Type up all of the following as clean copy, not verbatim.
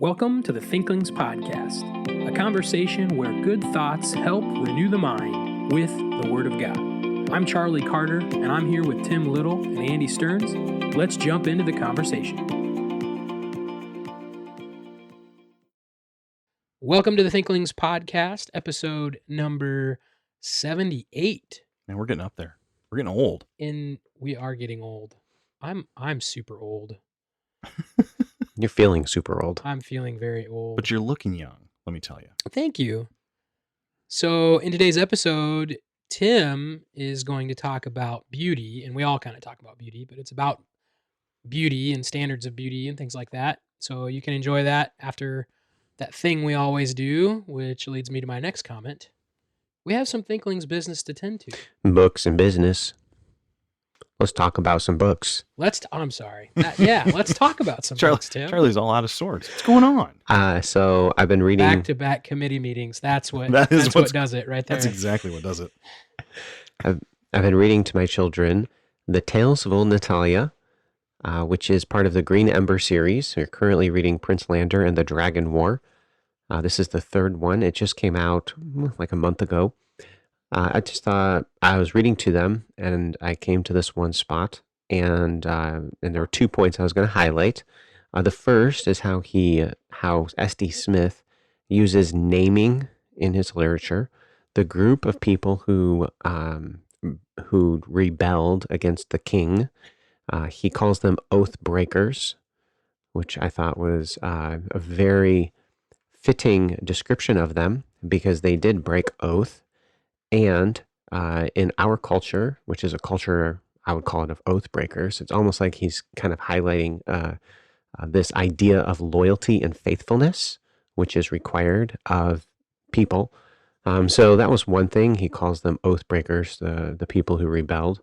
Welcome to the Thinklings podcast, a conversation where good thoughts help renew the mind with the Word of God. I'm Charlie Carter, and I'm here with Tim Little and Andy Stearns. Let's jump into the conversation. Welcome to the Thinklings podcast, episode number 78. Man, we're getting up there. We're getting old. We are getting old. I'm super old. You're feeling super old. I'm feeling very old. But you're looking young, let me tell you. Thank you. So in today's episode, Tim is going to talk about beauty, and we all kind of talk about beauty, but it's about beauty and standards of beauty and things like that. So you can enjoy that after that thing we always do, which leads me to my next comment. We have some Thinklings business to tend to. Books and business. Let's talk about some books. Let's talk about some books, Tim. Charlie's all out of sorts. What's going on? So I've been reading Back-to-back committee meetings. That's what what does it right there. That's exactly what does it. I've been reading to my children The Tales of Old Natalia, which is part of the Green Ember series. We're currently reading Prince Lander and the Dragon War. This is the third one. It just came out like a month ago. I just thought I was reading to them, and I came to this one spot, and there were 2 points I was going to highlight. The first is how S.D. Smith uses naming in his literature. The group of people who rebelled against the king, he calls them oath breakers, which I thought was a very fitting description of them because they did break oath. And in our culture, which is a culture, I would call it, of oath breakers, it's almost like he's kind of highlighting this idea of loyalty and faithfulness, which is required of people. So that was one thing. He calls them oath breakers, the people who rebelled.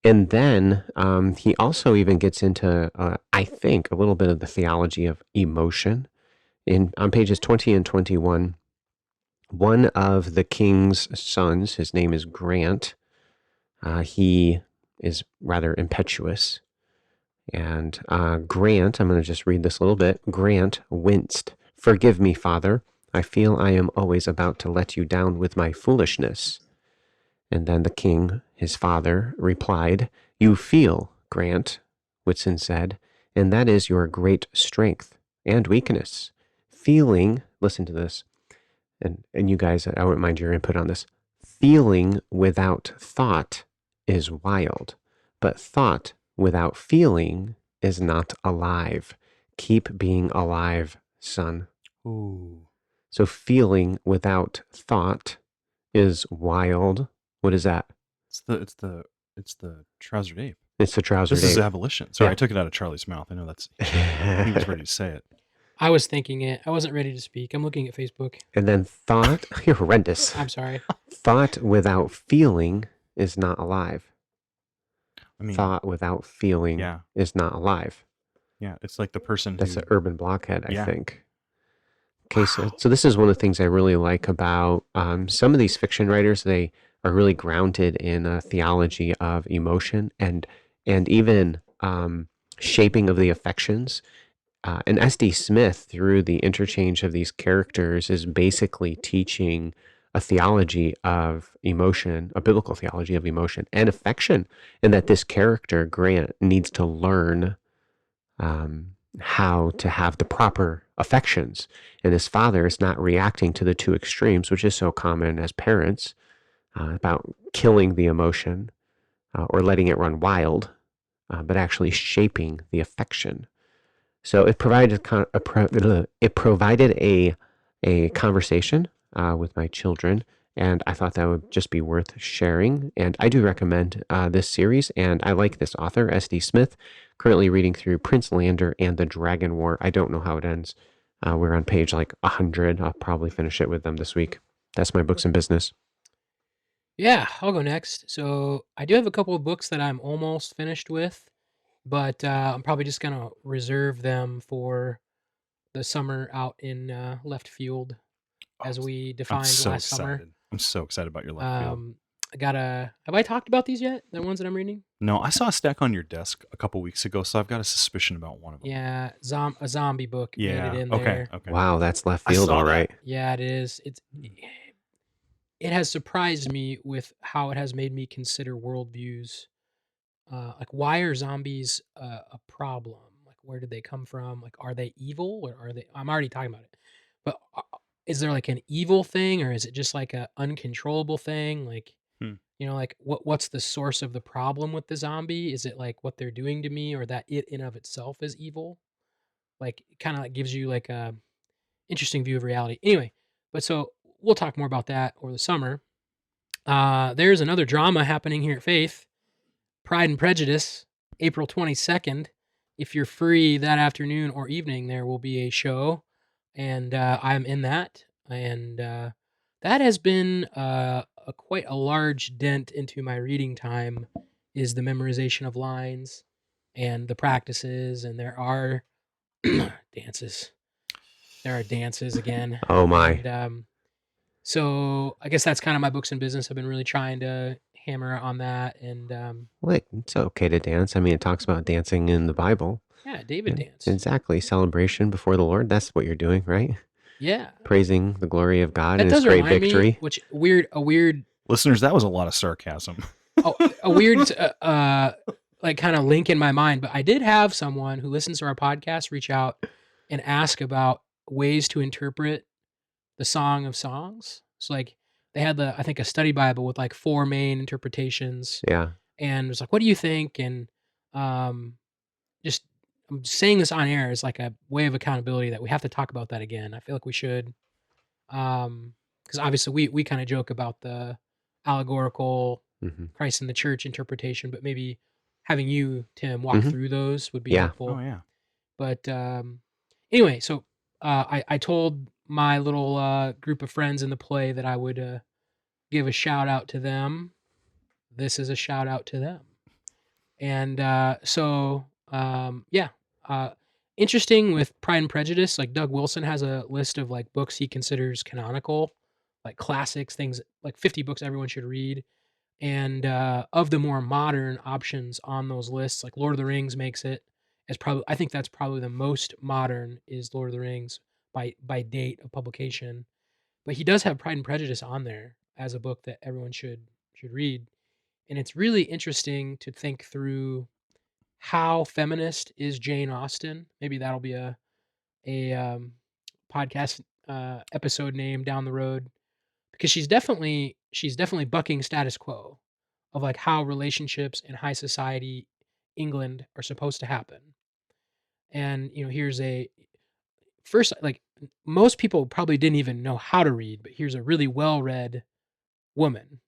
And then he also even gets into, I think, a little bit of the theology of emotion. On pages 20 and 21, one of the king's sons, his name is Grant, he is rather impetuous. And Grant, I'm going to just read this a little bit. Grant winced. "Forgive me, father. I feel I am always about to let you down with my foolishness." And then the king, his father, replied, "You feel, Grant," Whitson said, "and that is your great strength and weakness. Feeling," listen to this, and you guys, I wouldn't mind your input on this. "Feeling without thought is wild, but thought without feeling is not alive. Keep being alive, son." Ooh. So feeling without thought is wild. What is that? It's the trousered ape. It's the trousered ape. This is abolition. Sorry, Yeah. I took it out of Charlie's mouth. I know he was ready to say it. I was thinking it. I wasn't ready to speak. I'm looking at Facebook. And then thought, you're horrendous. I'm sorry. Thought without feeling is not alive. I mean, Thought without feeling yeah, is not alive. yeah. It's like the person That's who, an urban blockhead, I Yeah. think. Okay, Wow. so this is one of the things I really like about some of these fiction writers. They are really grounded in a theology of emotion and even shaping of the affections. And S.D. Smith, through the interchange of these characters, is basically teaching a theology of emotion, a biblical theology of emotion and affection, and that this character, Grant, needs to learn how to have the proper affections. And his father is not reacting to the two extremes, which is so common as parents, about killing the emotion or letting it run wild, but actually shaping the affection. So it provided a conversation with my children, and I thought that would just be worth sharing. And I do recommend this series, and I like this author, S.D. Smith. Currently reading through Prince Lander and the Dragon War. I don't know how it ends. We're on page like 100. I'll probably finish it with them this week. That's my books and business. Yeah, I'll go next. So I do have a couple of books that I'm almost finished with, but I'm probably just going to reserve them for the summer out in left field, as we I'm defined so last summer. excited. I'm so excited about your left field. Have I talked about these yet? The ones that I'm reading? No, I saw a stack on your desk a couple weeks ago, so I've got a suspicion about one of them. Yeah, a zombie book made it Yeah. in Okay. there. Okay. Wow, that's left I field, saw all that. right. Yeah, it is. It has surprised me with how it has made me consider worldviews. Like, why are zombies a problem? Like, where did they come from? Like, are they evil or are they? I'm already talking about it, but is there like an evil thing or is it just like a uncontrollable thing? Like, Hmm. like what's the source of the problem with the zombie? Is it like what they're doing to me or that it in of itself is evil? Like, it kind of like gives you like a interesting view of reality. Anyway, but so we'll talk more about that over the summer. There's another drama happening here at Faith, Pride and Prejudice, April 22nd. If you're free that afternoon or evening, there will be a show, and I'm in that. And that has been quite a large dent into my reading time, is the memorization of lines and the practices, and there are dances. There are dances again, Oh my. and so I guess that's kind of my books and business. I've been really trying to hammer on that, and Well, it's okay to dance. I mean, it talks about dancing in the Bible. yeah, David Yeah, danced. exactly. Celebration before the Lord. That's what you're doing, right? Yeah, Praising the glory of God that and his does great remind me, victory. which a weird, Listeners, that was a lot of sarcasm. a weird, like kind of link in my mind. But I did have someone who listens to our podcast reach out and ask about ways to interpret the Song of Songs. So like they had I think a study Bible with like 4 main interpretations, Yeah. and it was like, what do you think? And um, just I'm saying this on air as like a way of accountability that we have to talk about that again. I feel like we should, because obviously we kind of joke about the allegorical hmm Christ in the church interpretation, but maybe having you, Tim, walk hmm through those would be Yeah. Oh helpful. yeah. But anyway, so I told my little group of friends in the play that I would give a shout out to them. This is a shout out to them. And yeah, uh, interesting with Pride and Prejudice. Like Doug Wilson has a list of like books he considers canonical, like classics, things like 50 books everyone should read. And of the more modern options on those lists, like Lord of the Rings makes it as probably, I think that's probably the most modern is Lord of the Rings by date of publication. But he does have Pride and Prejudice on there as a book that everyone should read. And it's really interesting to think through how feminist is Jane Austen. Maybe that'll be a podcast episode name down the road, because she's definitely bucking status quo of like how relationships in high society England are supposed to happen. And here's a first, like, most people probably didn't even know how to read, but here's a really well-read woman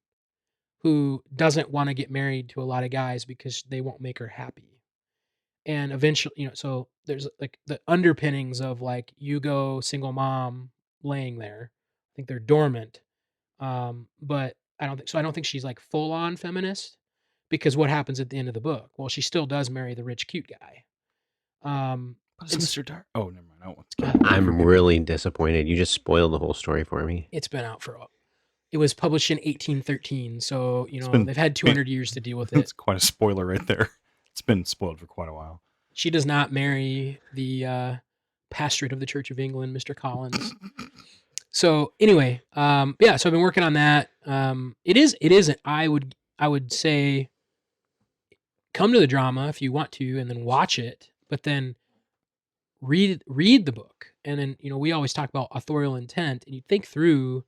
who doesn't want to get married to a lot of guys because they won't make her happy. And eventually, so there's like the underpinnings of like you go single mom laying there. I think they're dormant. But I don't think she's like full on feminist, because what happens at the end of the book? Well, she still does marry the rich cute guy. But it's And Mr. Dark. Oh, never mind. I don't want to skip over I'm people. really disappointed. You just spoiled the whole story for me. it's been out it was published in 1813, so been- they've had 200 years to deal with it. That's quite a spoiler right there. It's been spoiled for quite a while. She does not marry the pastorate of the Church of England, Mr. Collins. So anyway, yeah, so I've been working on that. It isn't. I would say come to the drama if you want to, and then watch it, but then read the book, and then we always talk about authorial intent, and you think through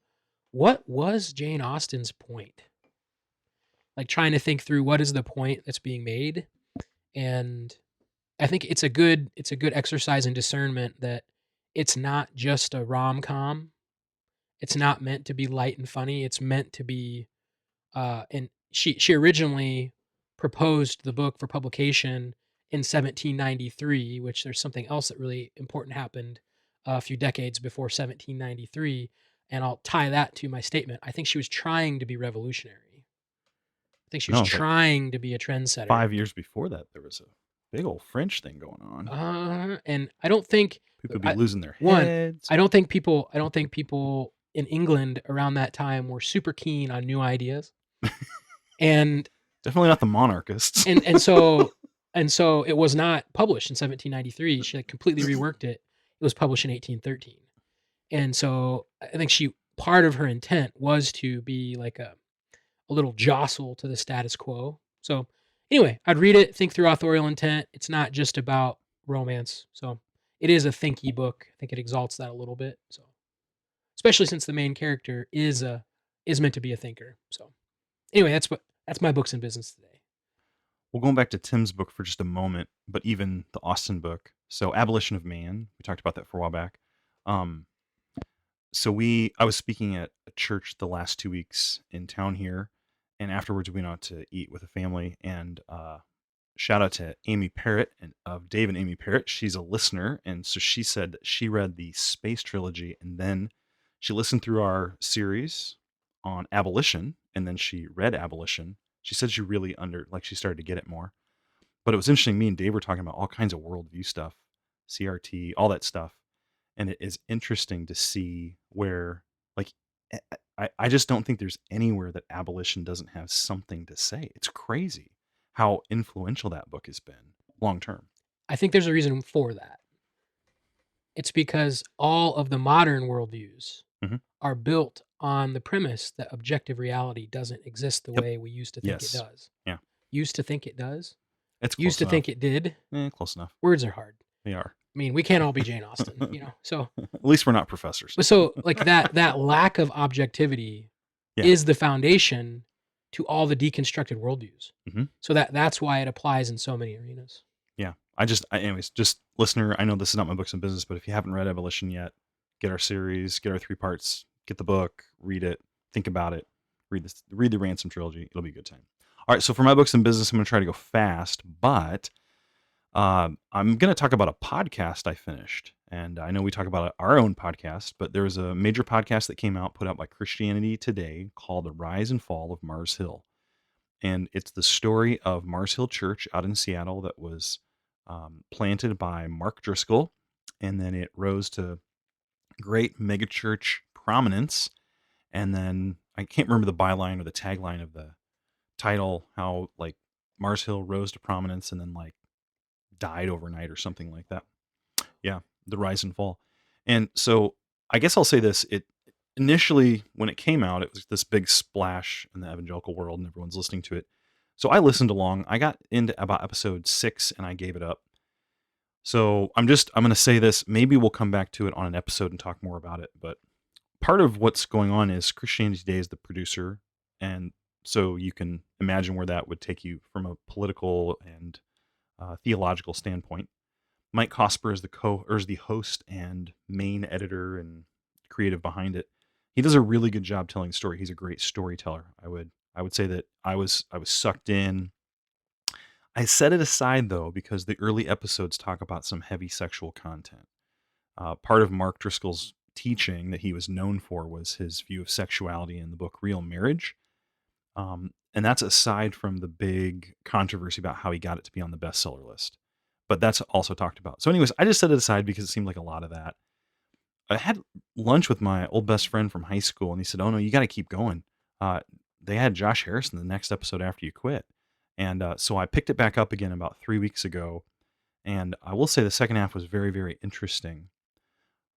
what was Jane Austen's point, like trying to think through what is the point that's being made, and I think it's a good exercise in discernment that it's not just a rom com. It's not meant to be light and funny. It's meant to be. And she originally proposed the book for publication in 1793, which there's something else that really important happened a few decades before 1793, and I'll tie that to my statement. I think she was trying to be revolutionary. I think she was No, it's like trying to be a trendsetter. 5 years before that, there was a big old French thing going on. And I don't think People be losing their one, heads. I don't think people in England around that time were super keen on new ideas. And Definitely not the monarchists. and so it was not published in 1793. She like completely reworked it. It was published in 1813. And so I think part of her intent was to be like a little jostle to the status quo. So anyway, I'd read it, think through authorial intent. It's not just about romance. So it is a thinky book. I think it exalts that a little bit. So especially since the main character is meant to be a thinker. So anyway, that's my books in business today. Well, going back to Tim's book for just a moment, but even the Austin book. So, Abolition of Man, we talked about that for a while back. Um, I was speaking at a church the last 2 weeks in town here, and afterwards we went out to eat with a family. And shout out to Amy Parrott and of Dave and Amy Parrott. She's a listener, and so she said that she read the Space Trilogy, and then she listened through our series on abolition, and then she read Abolition. She said she really she started to get it more. But it was interesting. Me and Dave were talking about all kinds of worldview stuff, CRT, all that stuff, and it is interesting to see where, like, I just don't think there's anywhere that abolition doesn't have something to say. It's crazy how influential that book has been long term. I think there's a reason for that. It's because all of the modern worldviews Mhm. are built on the premise that objective reality doesn't exist the Yep. way we used to think it Yes. does. Yeah. Used to think it does. It's Used close to enough. think it did. Close enough. Words are hard. They are. I mean, we can't all be Jane Austen, So, At least we're not professors. but so like that lack of objectivity Yeah. is the foundation to all the deconstructed worldviews. Mhm. So that's why it applies in so many arenas. Yeah. Anyways, just listener, I know this is not my books and business, but if you haven't read Abolition yet, get our series, get our 3 parts, get the book, read it, think about it, read the Ransom trilogy. It'll be a good time. All right. So for my books and business, I'm going to try to go fast, but I'm going to talk about a podcast I finished. And I know we talk about our own podcast, but there was a major podcast that came out, put out by Christianity Today, called The Rise and Fall of Mars Hill. And it's the story of Mars Hill Church out in Seattle that was planted by Mark Driscoll. And then it rose to great megachurch prominence. And then I can't remember the byline or the tagline of the title, how like Mars Hill rose to prominence and then like died overnight or something like that. Yeah, the rise and fall. And so I guess I'll say this. It initially, when it came out, it was this big splash in the evangelical world and everyone's listening to it. So I listened along. I got into about episode 6 and I gave it up. So I'm going to say this. Maybe we'll come back to it on an episode and talk more about it. But part of what's going on is Christianity Today is the producer. And so you can imagine where that would take you from a political and theological standpoint. Mike Cosper is the host and main editor and creative behind it. He does a really good job telling the story. He's a great storyteller. I would say that I was sucked in. I set it aside though because the early episodes talk about some heavy sexual content. Part of Mark Driscoll's teaching that he was known for was his view of sexuality in the book Real Marriage. And that's aside from the big controversy about how he got it to be on the bestseller list. But that's also talked about. So anyways, I just set it aside because it seemed like a lot of that. I had lunch with my old best friend from high school, and he said, "Oh no, you got to keep going. They had Josh Harrison the next episode after you quit." And so I picked it back up again about 3 weeks ago. And I will say the second half was very, very interesting.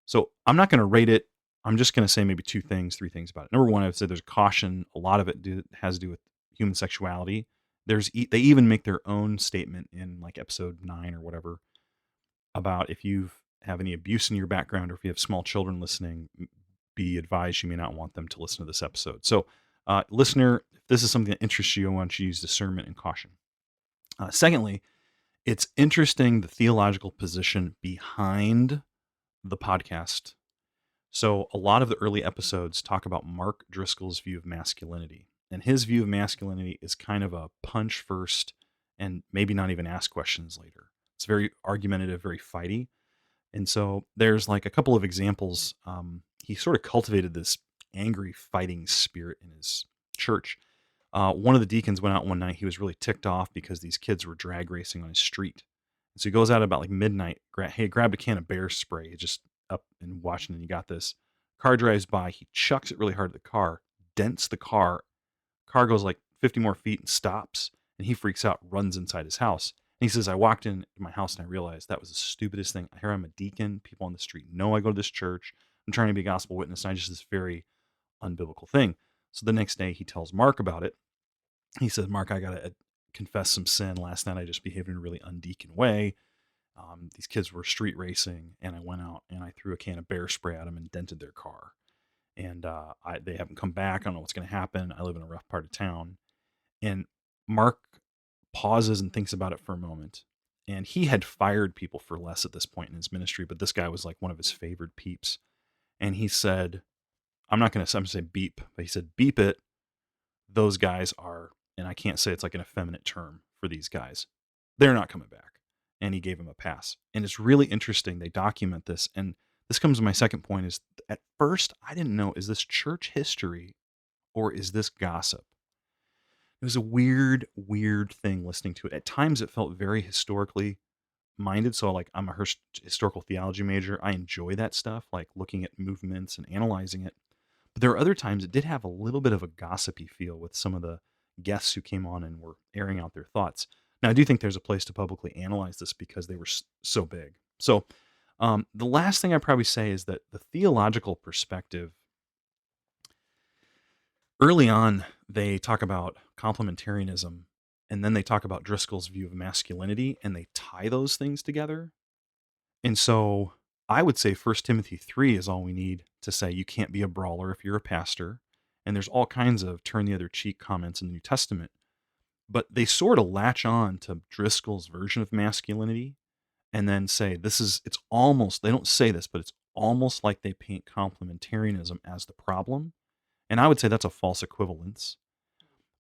So I'm not going to rate it. I'm just going to say maybe 3 things about it. Number one, I would say there's caution. A lot of it has to do with human sexuality. They even make their own statement in like episode 9 or whatever about if you have any abuse in your background or if you have small children listening, be advised you may not want them to listen to this episode. So, listener, if this is something that interests you, I want you to use discernment and caution. Secondly, it's interesting the theological position behind the podcast. So a lot of the early episodes talk about Mark Driscoll's view of masculinity. And his view of masculinity is kind of a punch first and maybe not even ask questions later. It's very argumentative, very fighty. And so there's like a couple of examples. He sort of cultivated this angry fighting spirit in his church. One of the deacons went out one night. He was really ticked off because these kids were drag racing on his street. And so he goes out about like midnight. Hey, grabbed a can of bear spray. Just up in Washington, you got this. Car drives by. He chucks it really hard at the car, dents the car. Car goes like 50 more feet and stops, and he freaks out, runs inside his house. And he says, I walked into my house and I realized that was the stupidest thing. Here I'm a deacon. People on the street know I go to this church. I'm trying to be a gospel witness. And I just this very unbiblical thing. So the next day he tells Mark about it. He says, Mark, I got to confess some sin. Last night I just behaved in a really undeacon way. These kids were street racing, and I went out and I threw a can of bear spray at them and dented their car. And they haven't come back. I don't know what's going to happen. I live in a rough part of town. And Mark pauses and thinks about it for a moment. And he had fired people for less at this point in his ministry, but this guy was like one of his favored peeps. And he said, I'm not going to say beep, but he said, beep it. Those guys are, and I can't say it's like an effeminate term for these guys. They're not coming back. And he gave him a pass. And it's really interesting. They document this. And this comes to my second point is at first, I didn't know, is this church history or is this gossip? It was a weird thing listening to it. At times it felt very historically minded. So like I'm a historical theology major. I enjoy that stuff, like looking at movements and analyzing it. But there are other times it did have a little bit of a gossipy feel with some of the guests who came on and were airing out their thoughts. Now, I do think there's a place to publicly analyze this because they were so big. So the last thing I'd probably say is that the theological perspective, early on, they talk about complementarianism, and then they talk about Driscoll's view of masculinity, and they tie those things together. And so I would say 1 Timothy 3 is all we need to say you can't be a brawler if you're a pastor. And there's all kinds of turn the other cheek comments in the New Testament. But they sort of latch on to Driscoll's version of masculinity and then say it's almost, they don't say this, but it's almost like they paint complementarianism as the problem. And I would say that's a false equivalence.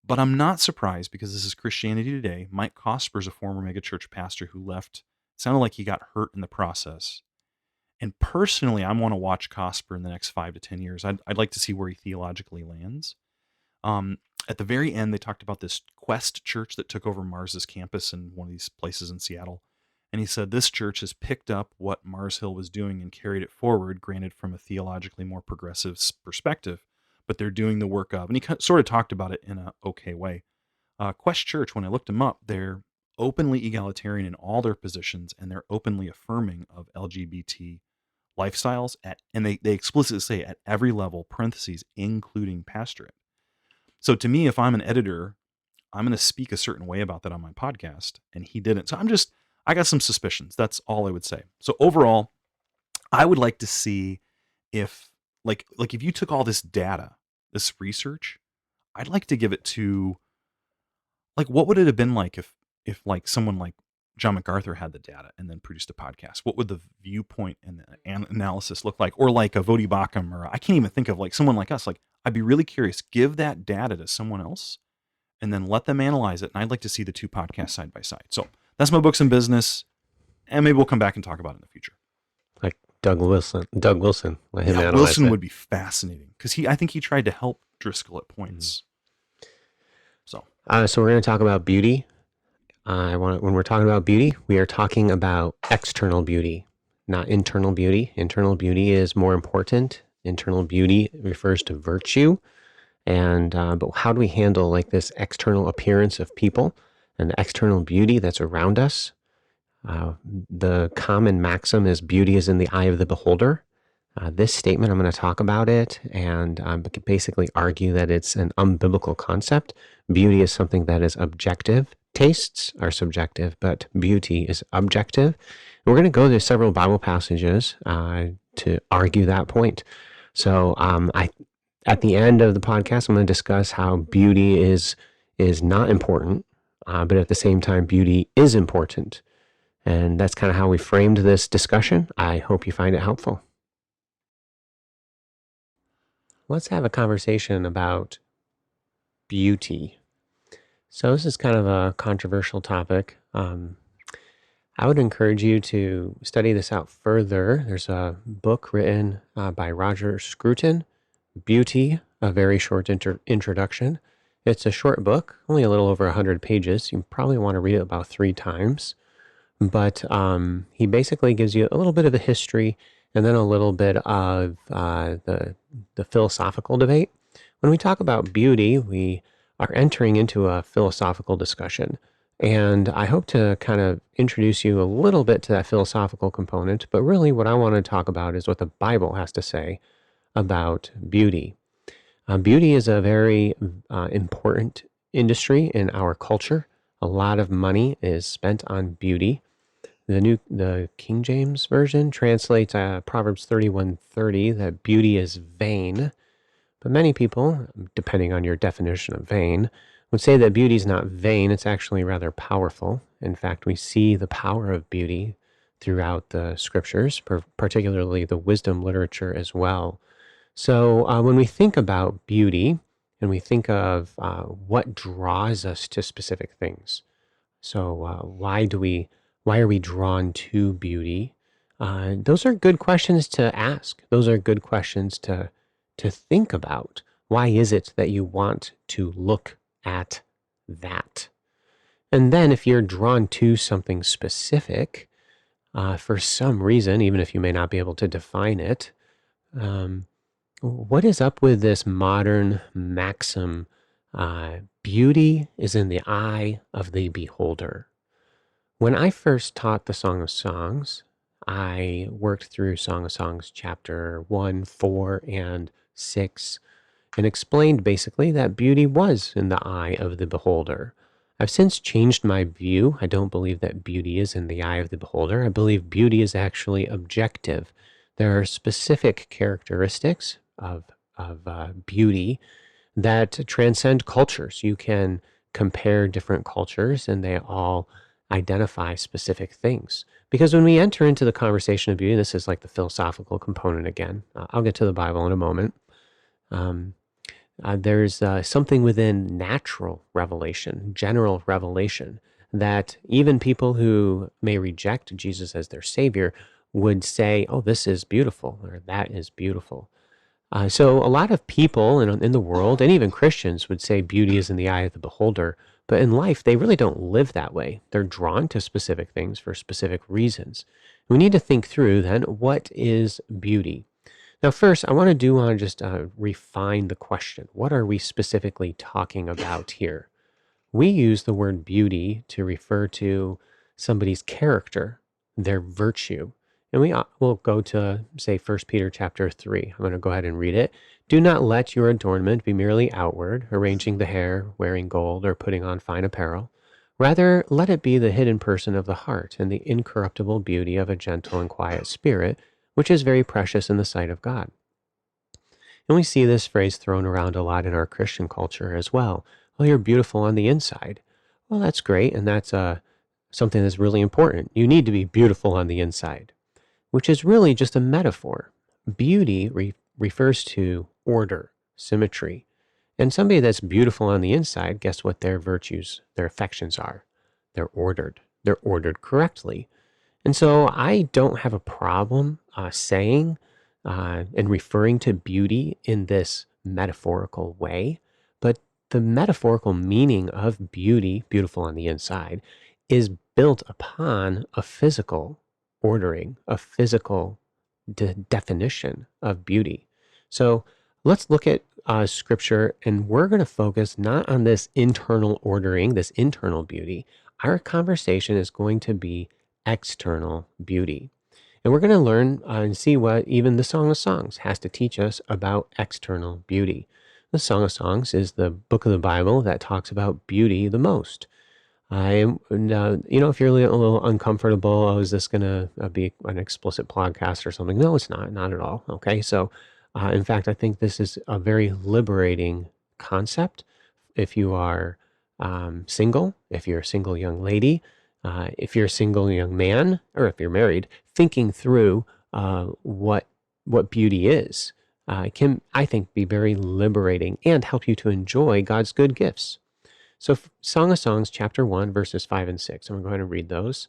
But I'm not surprised because this is Christianity Today. Mike Cosper is a former megachurch pastor who left. It sounded like he got hurt in the process. And personally, I want to watch Cosper in the next 5 to 10 years. I'd like to see where he theologically lands. At the very end, they talked about this Quest church that took over Mars's campus in one of these places in Seattle. And he said this church has picked up what Mars Hill was doing and carried it forward, granted from a theologically more progressive perspective, but they're doing the work of, and he sort of talked about it in an okay way. Quest Church, when I looked them up, they're openly egalitarian in all their positions, and they're openly affirming of LGBT lifestyles, and they explicitly say at every level, parentheses, including pastorate. So to me, if I'm an editor, I'm going to speak a certain way about that on my podcast, and he didn't. So I got some suspicions. That's all I would say. So overall, I would like to see if, like if you took all this data, this research, I'd like to give it to, like, what would it have been like if like someone like John MacArthur had the data and then produced a podcast? What would the viewpoint and the analysis look like? Or like a Vodi Bakum, or I can't even think of like someone like us. Like, I'd be really curious. Give that data to someone else and then let them analyze it. And I'd like to see the two podcasts side by side. So that's my books and business. And maybe we'll come back and talk about it in the future. Like Doug Wilson, let him analyze Wilson it. would be fascinating because I think he tried to help Driscoll at points. So we're going to talk about beauty. When we're talking about beauty, we are talking about external beauty, not internal beauty. Internal beauty is more important. Internal beauty refers to virtue. And but how do we handle like this external appearance of people and the external beauty that's around us? The common maxim is beauty is in the eye of the beholder. This statement, I'm going to talk about it and basically argue that it's an unbiblical concept. Beauty is something that is objective. Tastes are subjective, but beauty is objective. And we're going to go to several Bible passages to argue that point. So at the end of the podcast, I'm going to discuss how beauty is not important, but at the same time, beauty is important. And that's kind of how we framed this discussion. I hope you find it helpful. Let's have a conversation about beauty. So this is kind of a controversial topic. I would encourage you to study this out further. There's a book written by Roger Scruton, Beauty, a very short introduction. It's a short book, only a little over 100 pages. You probably want to read it about 3 times. But he basically gives you a little bit of the history and then a little bit of the philosophical debate. When we talk about beauty, we are entering into a philosophical discussion. And I hope to kind of introduce you a little bit to that philosophical component, but really what I want to talk about is what the Bible has to say about beauty. Beauty is a very important industry in our culture. A lot of money is spent on beauty. The King James version translates Proverbs 31:30 that beauty is vain. But many people, depending on your definition of vain, would say that beauty is not vain. It's actually rather powerful. In fact, we see the power of beauty throughout the scriptures, particularly the wisdom literature as well. So when we think about beauty and we think of what draws us to specific things, so why are we drawn to beauty? Those are good questions to ask. Those are good questions to think about. Why is it that you want to look at that? And then if you're drawn to something specific, for some reason, even if you may not be able to define it, what is up with this modern maxim, beauty is in the eye of the beholder? When I first taught the Song of Songs, I worked through Song of Songs chapter 1, 4, and 6, and explained basically that beauty was in the eye of the beholder. I've since changed my view. I don't believe that beauty is in the eye of the beholder. I believe beauty is actually objective. There are specific characteristics of beauty that transcend cultures. You can compare different cultures and they all identify specific things. Because when we enter into the conversation of beauty, this is like the philosophical component again. I'll get to the Bible in a moment. There's something within natural revelation, general revelation, that even people who may reject Jesus as their Savior would say, oh, this is beautiful, or that is beautiful. So a lot of people in the world, and even Christians, would say beauty is in the eye of the beholder. But in life, they really don't live that way. They're drawn to specific things for specific reasons. We need to think through then, what is beauty? Now, first, I want to just refine the question. What are we specifically talking about here? We use the word beauty to refer to somebody's character, their virtue. And we'll go to, say, 1 Peter chapter 3. I'm going to go ahead and read it. Do not let your adornment be merely outward, arranging the hair, wearing gold, or putting on fine apparel. Rather, let it be the hidden person of the heart and the incorruptible beauty of a gentle and quiet spirit, which is very precious in the sight of God. And we see this phrase thrown around a lot in our Christian culture as well. Well, you're beautiful on the inside. Well, that's great, and that's something that's really important. You need to be beautiful on the inside, which is really just a metaphor. Beauty refers to order, symmetry. And somebody that's beautiful on the inside, guess what their virtues, their affections are? They're ordered. They're ordered correctly. And so I don't have a problem saying and referring to beauty in this metaphorical way, but the metaphorical meaning of beauty, beautiful on the inside, is built upon a physical ordering, a physical definition of beauty. So let's look at scripture, and we're going to focus not on this internal ordering, this internal beauty. Our conversation is going to be external beauty. And we're going to learn and see what even the Song of Songs has to teach us about external beauty. The Song of Songs is the book of the Bible that talks about beauty the most. If you're a little uncomfortable, oh, is this going to be an explicit podcast or something? No, it's not at all. Okay. So, in fact, I think this is a very liberating concept. If you are single, if you're a single young lady, if you're a single young man, or if you're married, thinking through what beauty is can, I think, be very liberating and help you to enjoy God's good gifts. So Song of Songs, chapter 1, verses 5 and 6. I'm going to read those.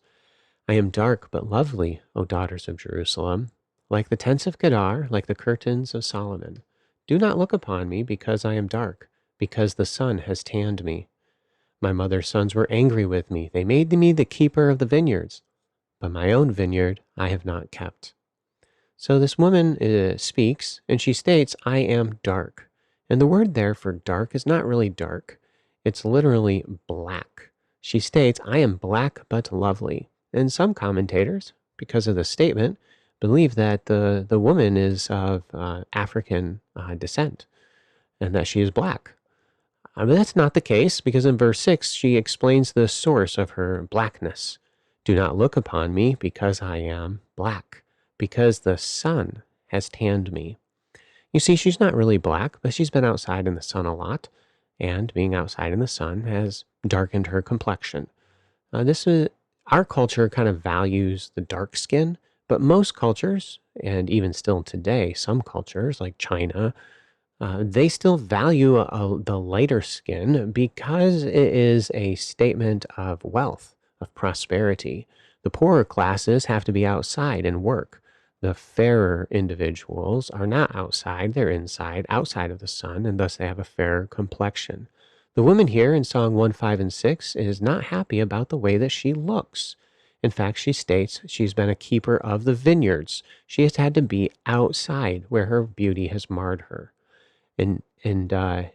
I am dark but lovely, O daughters of Jerusalem, like the tents of Kedar, like the curtains of Solomon. Do not look upon me because I am dark, because the sun has tanned me. My mother's sons were angry with me. They made me the keeper of the vineyards, but my own vineyard I have not kept. So this woman speaks, and she states, I am dark. And the word there for dark is not really dark. It's literally black. She states, I am black but lovely. And some commentators, because of the statement, believe that the woman is of African descent and that she is black. But that's not the case, because in verse 6, she explains the source of her blackness. Do not look upon me because I am black, because the sun has tanned me. You see, she's not really black, but she's been outside in the sun a lot, and being outside in the sun has darkened her complexion. Our culture kind of values the dark skin, but most cultures, and even still today, some cultures like China, they still value the lighter skin because it is a statement of wealth, of prosperity. The poorer classes have to be outside and work. The fairer individuals are not outside, they're inside, outside of the sun, and thus they have a fairer complexion. The woman here in Song 1, 5, and 6 is not happy about the way that she looks. In fact, she states she's been a keeper of the vineyards. She has had to be outside where her beauty has marred her. And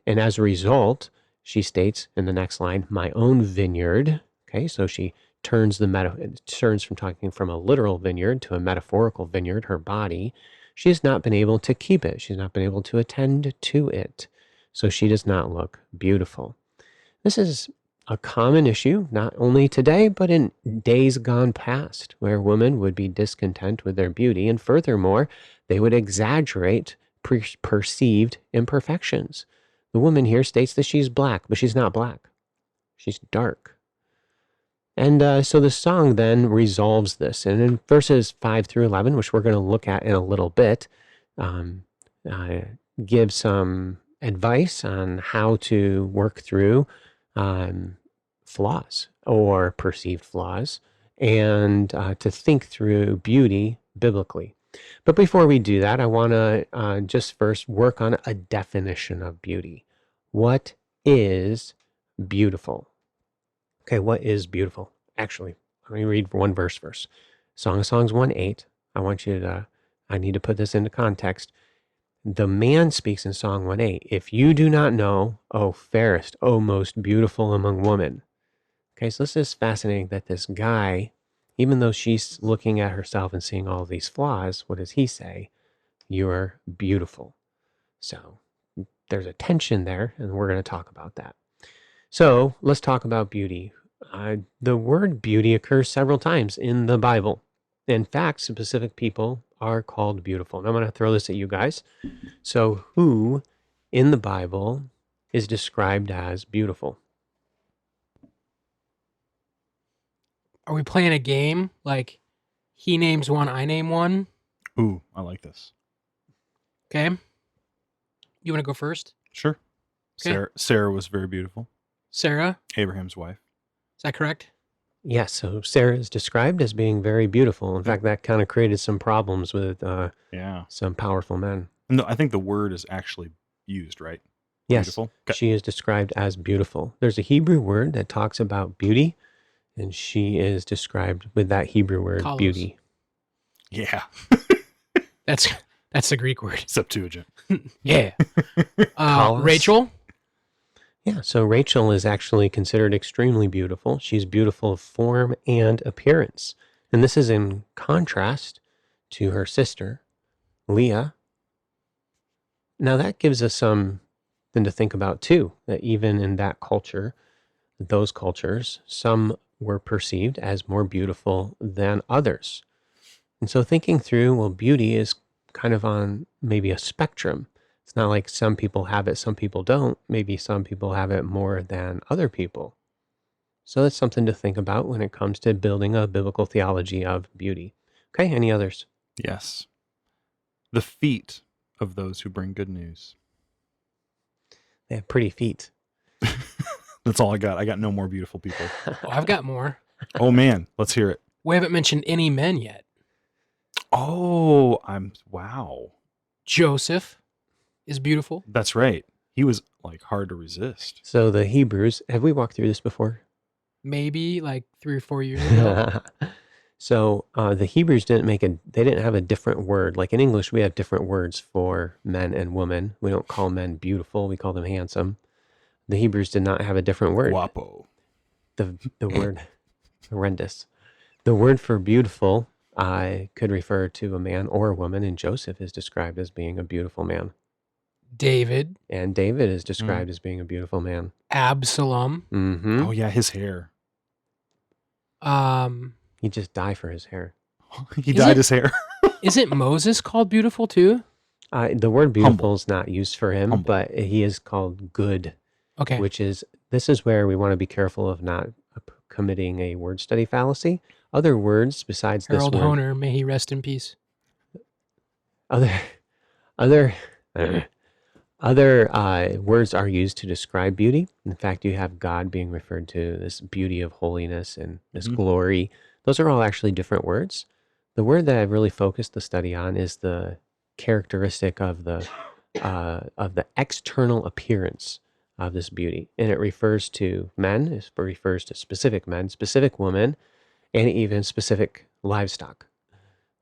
as a result, she states in the next line, my own vineyard. Okay, so she turns from talking from a literal vineyard to a metaphorical vineyard, her body. She has not been able to keep it. She's not been able to attend to it. So she does not look beautiful. This is a common issue, not only today, but in days gone past, where women would be discontent with their beauty, and furthermore, they would exaggerate perceived imperfections. The woman here states that she's black, but she's not black. She's dark. And so the song then resolves this. And in verses 5 through 11, which we're going to look at in a little bit, gives some advice on how to work through flaws or perceived flaws, and to think through beauty biblically. But before we do that, I want to just first work on a definition of beauty. What is beautiful? Okay, what is beautiful? Actually, let me read one verse first. Song of Songs 1:8. I need to put this into context. The man speaks in Song 1:8. If you do not know, O fairest, O most beautiful among women. Okay, so this is fascinating that this guy, even though she's looking at herself and seeing all of these flaws, what does he say? You're beautiful. So there's a tension there, and we're going to talk about that. So let's talk about beauty. The word beauty occurs several times in the Bible. In fact, specific people are called beautiful. And I'm going to throw this at you guys. So who in the Bible is described as beautiful? Are we playing a game? Like, he names one, I name one? Ooh, I like this. Okay. You want to go first? Sure. Okay. Sarah was very beautiful. Sarah, Abraham's wife. is that correct? Yes, so Sarah is described as being very beautiful. In fact, that kind of created some problems with some powerful men. No, I think the word is actually used, right? Yes, Beautiful. Okay. she is described as beautiful. There's a Hebrew word that talks about beauty, and she is described with that Hebrew word, Kalos. beauty. Yeah. That's the Greek word. Septuagint. Yeah. Kalos. Rachel? Yeah, so Rachel is actually considered extremely beautiful. She's beautiful of form and appearance. And this is in contrast to her sister, Leah. Now that gives us something to think about too, that even in that culture, those cultures, some were perceived as more beautiful than others. And so thinking through, well, beauty is kind of on maybe a spectrum. It's not like some people have it, some people don't. Maybe some people have it more than other people. So that's something to think about when it comes to building a biblical theology of beauty. Okay, any others? Yes. The feet of those who bring good news. They have pretty feet. That's all I got. I got no more beautiful people. Oh, I've got more. Oh, man. Let's hear it. We haven't mentioned any men yet. Oh, wow. Joseph is beautiful. That's right. He was like hard to resist. So the Hebrews, have we walked through this before? Maybe like 3 or 4 years ago. So the Hebrews they didn't have a different word. Like in English, we have different words for men and women. We don't call men beautiful, we call them handsome. The Hebrews did not have a different word. Guapo. The word horrendous. The word for beautiful could refer to a man or a woman, and Joseph is described as being a beautiful man. David, And David is described as being a beautiful man. Absalom. Mm-hmm. Oh yeah, his hair. He'd just die for his hair. He dyed his hair. Isn't Moses called beautiful too? The word beautiful Humble. is not used for him, Humble. but he is called good, Okay. which is, this is where we want to be careful of not committing a word study fallacy. Other words besides Harold this word, Honer, may he rest in peace. other words are used to describe beauty. In fact, you have God being referred to, this beauty of holiness and this glory. Those are all actually different words. The word that I've really focused the study on is the characteristic of the external appearance of this beauty, and it refers to men. It refers to specific men, specific women, and even specific livestock.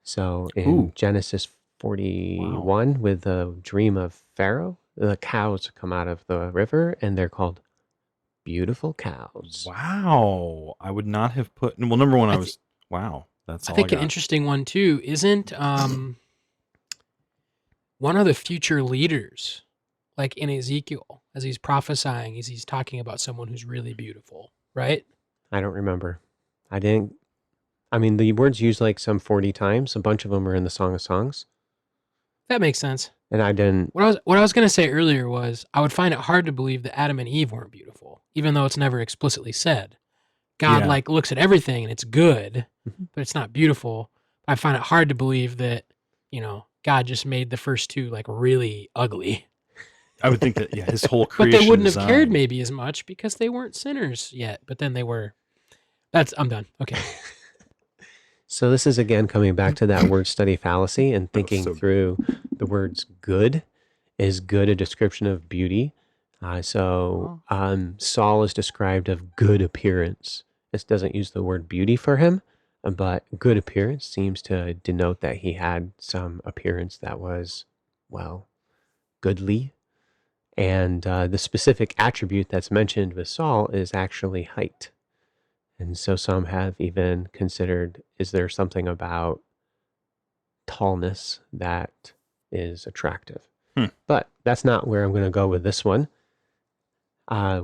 So in Genesis 41, with the dream of Pharaoh, the cows come out of the river, and they're called beautiful cows. Wow. I would not have put. Well, number one, wow. That's all I think got. an interesting one too isn't one of the future leaders, like in Ezekiel, as he's prophesying, he's talking about someone who's really beautiful, right? I don't remember. I mean, the word's used like some 40 times. A bunch of them are in the Song of Songs. That makes sense. And I didn't. What I was going to say earlier was I would find it hard to believe that Adam and Eve weren't beautiful, even though it's never explicitly said. God like looks at everything and it's good, but it's not beautiful. I find it hard to believe that, God just made the first two like really ugly. I would think that, his whole But creation they wouldn't design. have cared maybe as much because they weren't sinners yet. But then they were. I'm done. Okay. So this is again coming back to that word study fallacy and thinking through the words good. Is good a description of beauty? Saul is described of good appearance. This doesn't use the word beauty for him, but good appearance seems to denote that he had some appearance that was, well, goodly. And the specific attribute that's mentioned with Saul is actually height. And so some have even considered, is there something about tallness that is attractive? But that's not where I'm going to go with this one. I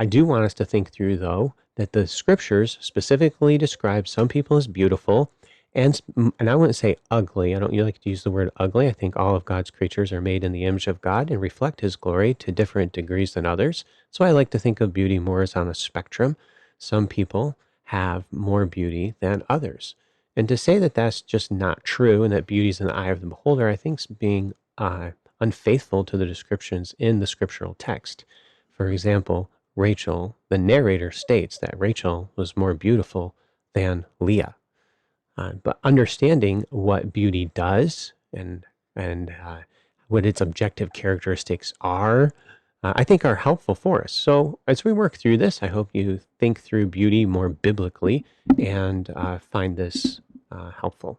do want us to think through, though, that the scriptures specifically describe some people as beautiful, and I wouldn't say ugly. I don't like to use the word ugly. I think all of God's creatures are made in the image of God and reflect his glory to different degrees than others. So I like to think of beauty more as on a spectrum. Some people have more beauty than others. And to say that that's just not true and that beauty is in the eye of the beholder, I think is being unfaithful to the descriptions in the scriptural text. For example, Rachel, the narrator states that Rachel was more beautiful than Leah. But understanding what beauty does and what its objective characteristics are, I think are helpful for us. So as we work through this, I hope you think through beauty more biblically and find this helpful.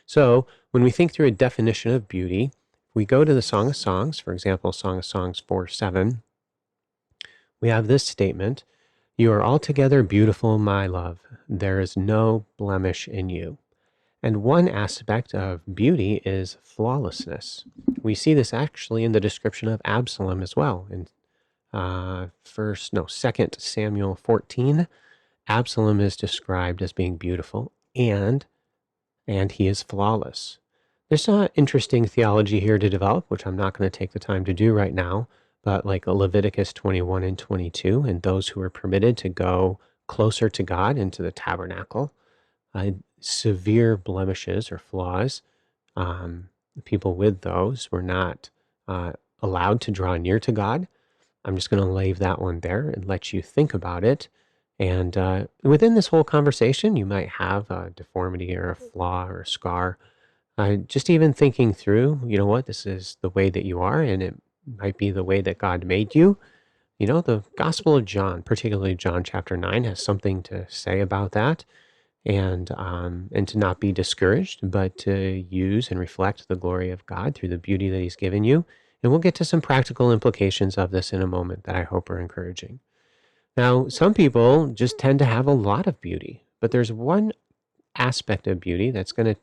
So when we think through a definition of beauty, we go to the Song of Songs, for example, Song of Songs 4:7. We have this statement: "You are altogether beautiful, my love. There is no blemish in you." And one aspect of beauty is flawlessness. We see this actually in the description of Absalom as well. In 2 Samuel 14, Absalom is described as being beautiful and he is flawless. There's an interesting theology here to develop, which I'm not going to take the time to do right now, but like Leviticus 21 and 22, and those who are permitted to go closer to God into the tabernacle, severe blemishes or flaws, people with those were not allowed to draw near to God. I'm just going to leave that one there and let you think about it. And within this whole conversation, you might have a deformity or a flaw or a scar. Just even thinking through, this is the way that you are, and it might be the way that God made you. The Gospel of John, particularly John chapter 9, has something to say about that. And to not be discouraged, but to use and reflect the glory of God through the beauty that he's given you. And we'll get to some practical implications of this in a moment that I hope are encouraging. Now, some people just tend to have a lot of beauty, but there's one aspect of beauty that's going to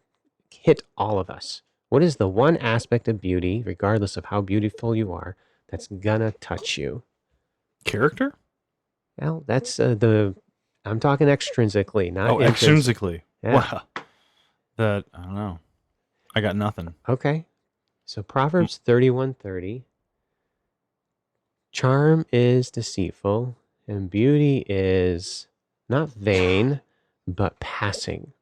hit all of us. What is the one aspect of beauty, regardless of how beautiful you are, that's going to touch you? Character? Well, that's I'm talking extrinsically, not Oh, intrinsically. extrinsically. Yeah. Wow. That, I don't know. I got nothing. Okay. So Proverbs 31:30. Charm is deceitful, and beauty is not vain, but passing.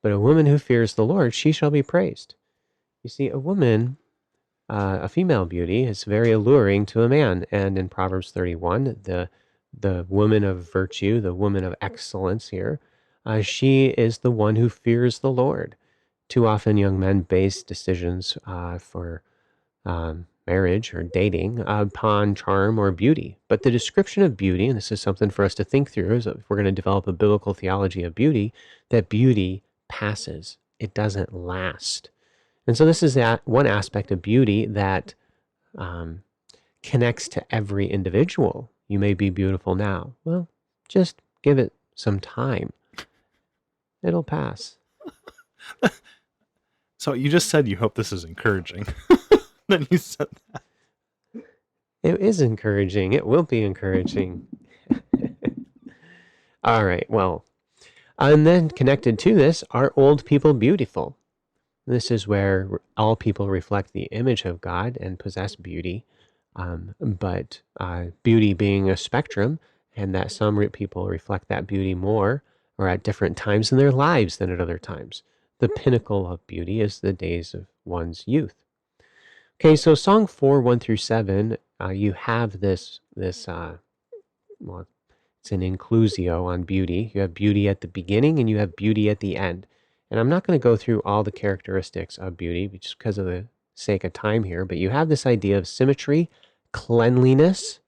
But a woman who fears the Lord, she shall be praised. You see, a woman, a female beauty, is very alluring to a man. And in Proverbs 31, the woman of virtue, the woman of excellence here, she is the one who fears the Lord. Too often, young men base decisions for marriage or dating upon charm or beauty. But the description of beauty, and this is something for us to think through, is if we're going to develop a biblical theology of beauty, that beauty passes, it doesn't last. And so this is that one aspect of beauty that connects to every individual. You may be beautiful now. Well, just give it some time. It'll pass. So you just said you hope this is encouraging. Then you said that. It is encouraging. It will be encouraging. All right. Well, and then connected to this are old people beautiful? This is where all people reflect the image of God and possess beauty, but beauty being a spectrum, and that some people reflect that beauty more or at different times in their lives than at other times. The pinnacle of beauty is the days of one's youth. Okay, so Song 4, 1 through 7, you have this well, it's an inclusio on beauty. You have beauty at the beginning and you have beauty at the end. And I'm not going to go through all the characteristics of beauty just because of the sake of time here, but you have this idea of symmetry, cleanliness.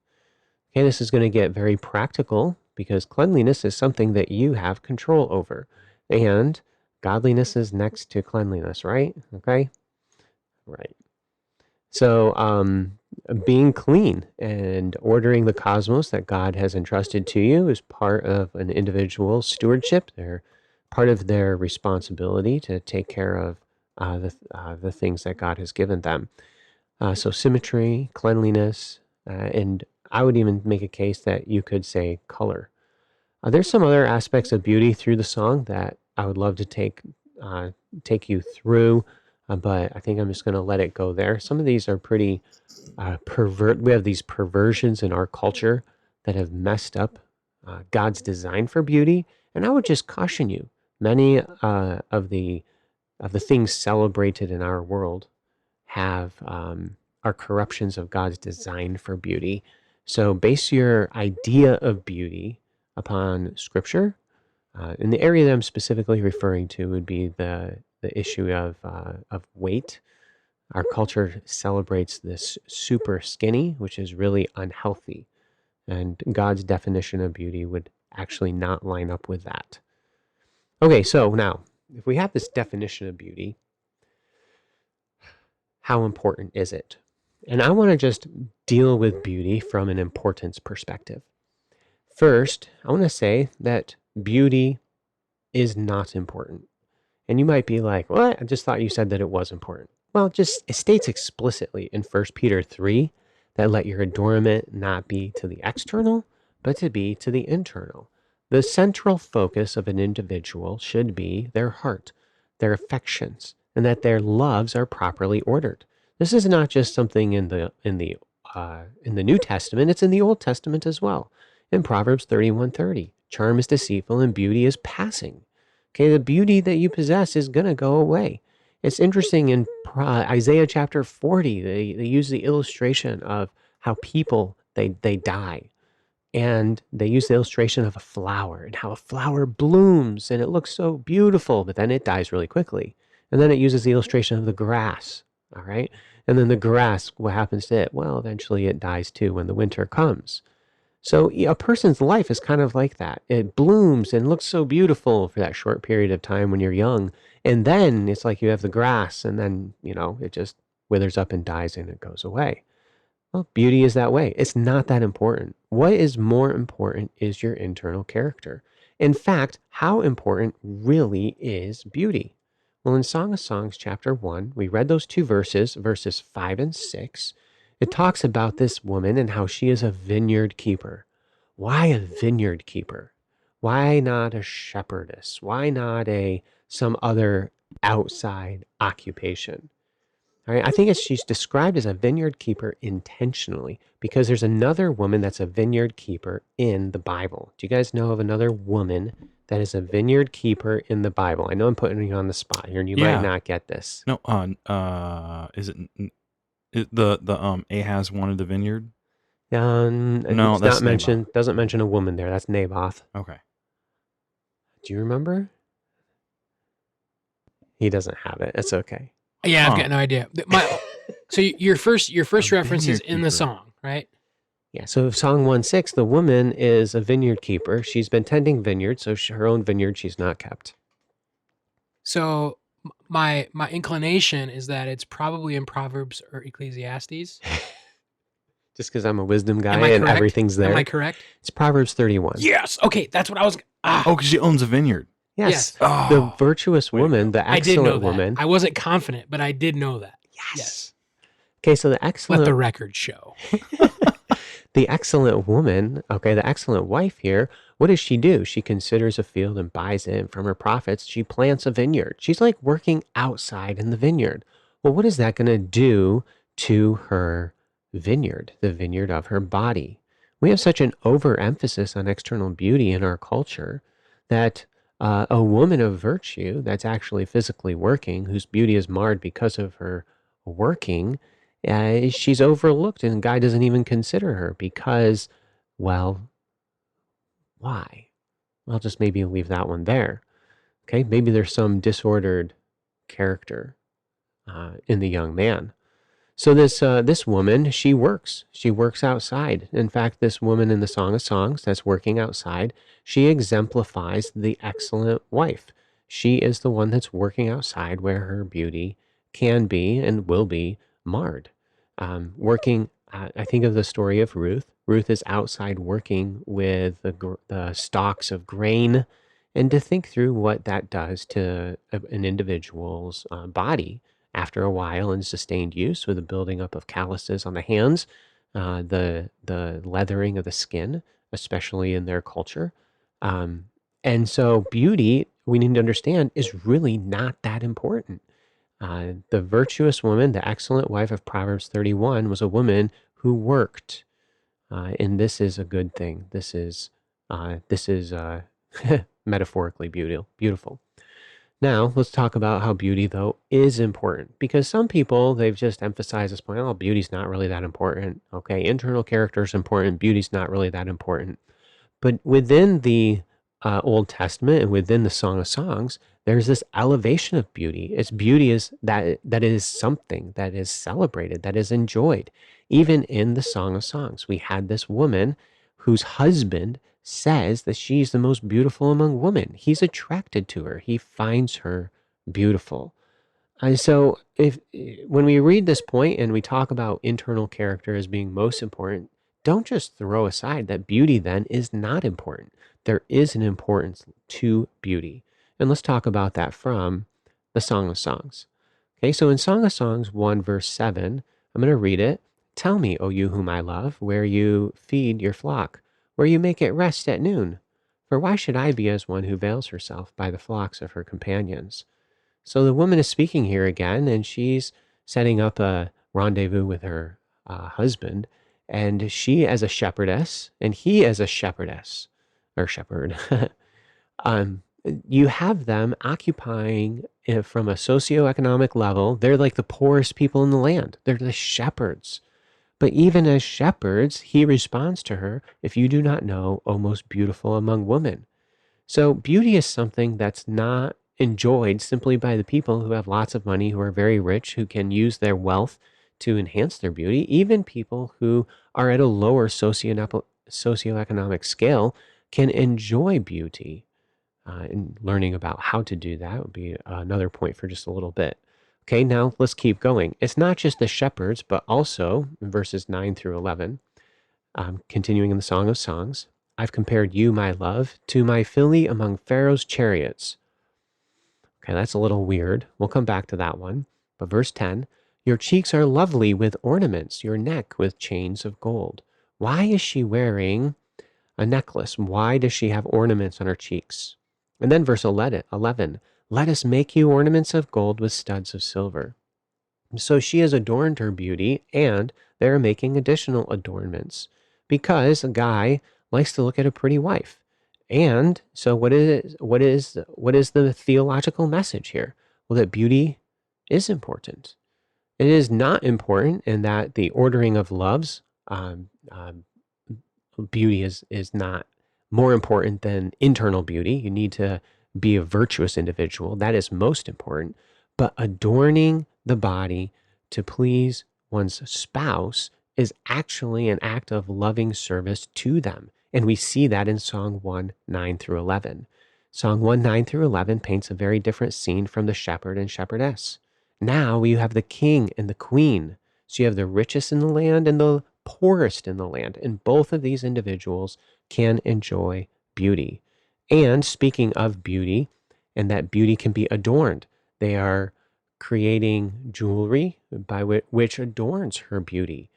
Okay, this is going to get very practical because cleanliness is something that you have control over. And godliness is next to cleanliness, right? Okay? Right. So, being clean and ordering the cosmos that God has entrusted to you is part of an individual's stewardship. They're part of their responsibility to take care of the things that God has given them. So, symmetry, cleanliness, and I would even make a case that you could say color. There's some other aspects of beauty through the song that I would love to take you through. But I think I'm just going to let it go there. Some of these are pretty we have these perversions in our culture that have messed up God's design for beauty. And I would just caution you, many of the things celebrated in our world have are corruptions of God's design for beauty. So base your idea of beauty upon Scripture. In the area that I'm specifically referring to would be the issue of weight. Our culture celebrates this super skinny, which is really unhealthy. And God's definition of beauty would actually not line up with that. Okay, so now, if we have this definition of beauty, how important is it? And I want to just deal with beauty from an importance perspective. First, I want to say that beauty is not important. And you might be like, what? I just thought you said that it was important. Well, it states explicitly in 1 Peter 3 that let your adornment not be to the external, but to be to the internal. The central focus of an individual should be their heart, their affections, and that their loves are properly ordered. This is not just something in the New Testament; it's in the Old Testament as well. In Proverbs 31:30, charm is deceitful and beauty is passing. Okay, the beauty that you possess is going to go away. It's interesting in Isaiah chapter 40, they use the illustration of how people, they die. And they use the illustration of a flower and how a flower blooms and it looks so beautiful, but then it dies really quickly. And then it uses the illustration of the grass, all right? And then the grass, what happens to it? Well, eventually it dies too when the winter comes. So a person's life is kind of like that. It blooms and looks so beautiful for that short period of time when you're young. And then it's like you have the grass and then, it just withers up and dies and it goes away. Well, beauty is that way. It's not that important. What is more important is your internal character. In fact, how important really is beauty? Well, in Song of Songs, chapter 1, we read those two verses, verses 5 and 6. It talks about this woman and how she is a vineyard keeper. Why a vineyard keeper? Why not a shepherdess? Why not some other outside occupation? All right, I think she's described as a vineyard keeper intentionally because there's another woman that's a vineyard keeper in the Bible. Do you guys know of another woman that is a vineyard keeper in the Bible? I know I'm putting you on the spot here, and you might not get this. No, is the Ahaz wanted the vineyard? No, it's that's not mentioned. Naboth. Doesn't mention a woman there. That's Naboth. Okay. Do you remember? He doesn't have it. It's okay. Yeah, I've got no idea. So your first reference is in the keeper. song, right? Yeah. So Song 1:6, the woman is a vineyard keeper. She's been tending vineyards, so her own vineyard she's not kept. So my inclination is that it's probably in Proverbs or Ecclesiastes. Just because I'm a wisdom guy Am I and correct? everything's there. Am I correct? It's Proverbs 31. Yes. Okay, that's what I was. Oh, because she owns a vineyard. Yes. Oh, The virtuous woman, the I did know excellent that. woman. I wasn't confident, but I did know that. Yes. Okay, so the Let excellent the record show. the excellent woman, okay, the excellent wife here, what does she do? She considers a field and buys it, and from her profits, she plants a vineyard. She's like working outside in the vineyard. Well, what is that going to do to her vineyard, the vineyard of her body? We have such an overemphasis on external beauty in our culture that a woman of virtue that's actually physically working, whose beauty is marred because of her working, she's overlooked and God doesn't even consider her because, well, why? I'll just maybe leave that one there. Okay, maybe there's some disordered character in the young man. So this woman, she works. She works outside. In fact, this woman in the Song of Songs that's working outside, she exemplifies the excellent wife. She is the one that's working outside where her beauty can be and will be marred. Working, I think of the story of Ruth. Ruth is outside working with the stalks of grain, and to think through what that does to an individual's body after a while in sustained use, with the building up of calluses on the hands, the leathering of the skin, especially in their culture. And so beauty, we need to understand, is really not that important. The virtuous woman, the excellent wife of Proverbs 31, was a woman who worked. And this is a good thing. This is metaphorically beautiful. Now, let's talk about how beauty, though, is important. Because some people, they've just emphasized this point, oh, beauty's not really that important. Okay, internal character is important. Beauty's not really that important. But within the Old Testament and within the Song of Songs, there's this elevation of beauty. Its beauty is that is something that is celebrated, that is enjoyed. Even in the Song of Songs, we had this woman whose husband says that she's the most beautiful among women. He's attracted to her. He finds her beautiful. And so when we read this point and we talk about internal character as being most important, don't just throw aside that beauty then is not important. There is an importance to beauty. And let's talk about that from the Song of Songs. Okay, so in Song of Songs 1 verse 7, I'm going to read it. Tell me, O you whom I love, where you feed your flock, where you make it rest at noon. For why should I be as one who veils herself by the flocks of her companions? So the woman is speaking here again, and she's setting up a rendezvous with her husband, and she as a shepherdess, and he as a shepherdess, or shepherd. You have them occupying from a socioeconomic level. They're like the poorest people in the land. They're the shepherds. But even as shepherds, he responds to her, if you do not know, O most beautiful among women. So beauty is something that's not enjoyed simply by the people who have lots of money, who are very rich, who can use their wealth to enhance their beauty. Even people who are at a lower socioeconomic scale can enjoy beauty. And learning about how to do that would be another point for just a little bit. Okay, now let's keep going. It's not just the shepherds, but also in verses 9 through 11, continuing in the Song of Songs, I've compared you, my love, to my filly among Pharaoh's chariots. Okay, that's a little weird. We'll come back to that one. But verse 10, your cheeks are lovely with ornaments, your neck with chains of gold. Why is she wearing a necklace? Why does she have ornaments on her cheeks? And then verse 11, let us make you ornaments of gold with studs of silver. So she has adorned her beauty, and they're making additional adornments because a guy likes to look at a pretty wife. And so what is the theological message here? Well, that beauty is important. It is not important in that the ordering of loves, beauty is not more important than internal beauty. You need to be a virtuous individual. That is most important. But adorning the body to please one's spouse is actually an act of loving service to them. And we see that in Song 1, 9 through 11. Song 1, 9 through 11 paints a very different scene from the shepherd and shepherdess. Now you have the king and the queen. So you have the richest in the land and the poorest in the land. And both of these individuals can enjoy beauty. And speaking of beauty, and that beauty can be adorned, they are creating jewelry by which adorns her beauty.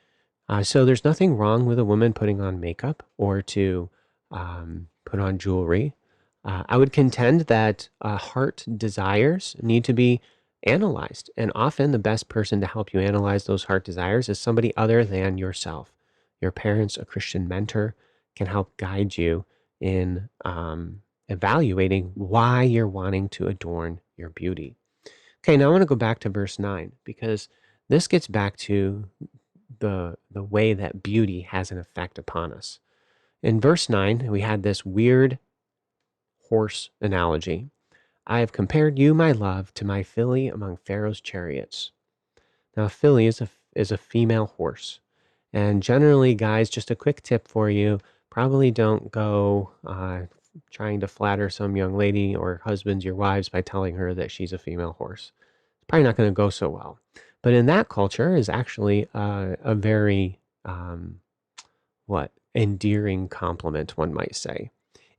So there's nothing wrong with a woman putting on makeup or to put on jewelry. I would contend that heart desires need to be analyzed. And often the best person to help you analyze those heart desires is somebody other than yourself. Your parents, a Christian mentor, can help guide you in evaluating why you're wanting to adorn your beauty. Okay, now I want to go back to verse 9 because this gets back to the way that beauty has an effect upon us. In verse 9, we had this weird horse analogy. I have compared you, my love, to my filly among Pharaoh's chariots. Now, a filly is a female horse. And generally, guys, just a quick tip for you, probably don't go trying to flatter some young lady or husbands, your wives, by telling her that she's a female horse. It's probably not going to go so well. But in that culture is actually a very, endearing compliment, one might say.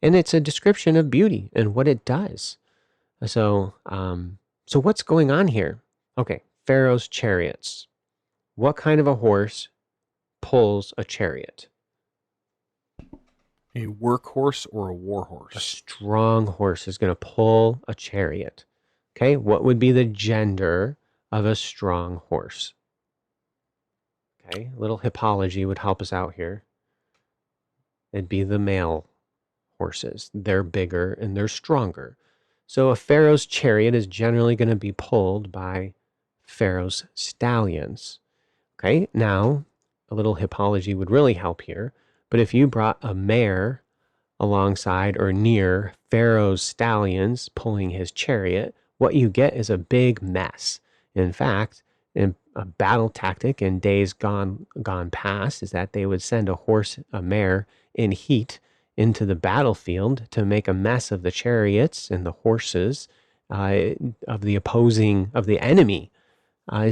And it's a description of beauty and what it does. So what's going on here? Okay, Pharaoh's chariots. What kind of a horse pulls a chariot? A workhorse or a war A horse? strong horse is going to pull a chariot. Okay, what would be the gender of a strong horse? Okay, a little hippology would help us out here. It'd be the male horses. They're bigger and they're stronger. So a Pharaoh's chariot is generally going to be pulled by Pharaoh's stallions. Okay, now a little hippology would really help here. But if you brought a mare alongside or near Pharaoh's stallions pulling his chariot, what you get is a big mess. In fact, in a battle tactic in days gone past is that they would send a mare in heat into the battlefield to make a mess of the chariots and the horses of the enemy.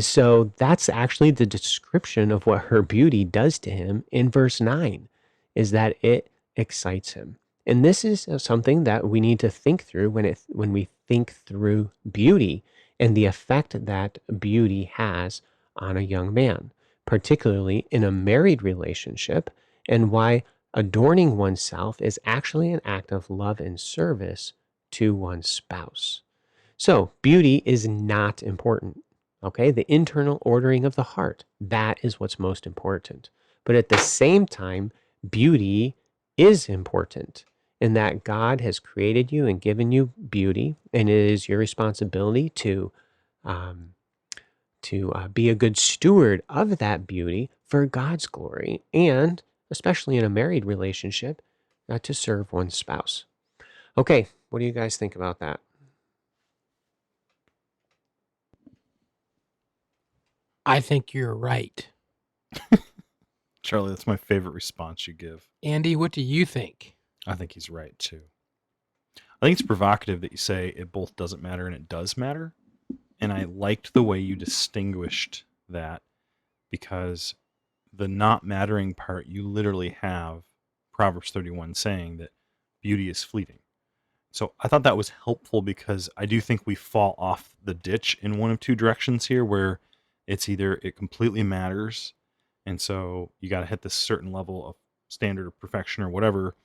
So that's actually the description of what her beauty does to him in verse 9, is that it excites him. And this is something that we need to think through when we think through beauty and the effect that beauty has on a young man, particularly in a married relationship, and why adorning oneself is actually an act of love and service to one's spouse. So beauty is not important. Okay, the internal ordering of the heart, that is what's most important. But at the same time, beauty is important in that God has created you and given you beauty, and it is your responsibility to be a good steward of that beauty for God's glory, and especially in a married relationship, to serve one's spouse. Okay, what do you guys think about that? I think you're right. Charlie, that's my favorite response you give. Andy, what do you think? I think he's right too. I think it's provocative that you say it both doesn't matter and it does matter. And I liked the way you distinguished that, because the not mattering part, you literally have Proverbs 31 saying that beauty is fleeting. So I thought that was helpful, because I do think we fall off the ditch in one of two directions here, where it's either it completely matters, and so you got to hit this certain level of standard of perfection or whatever,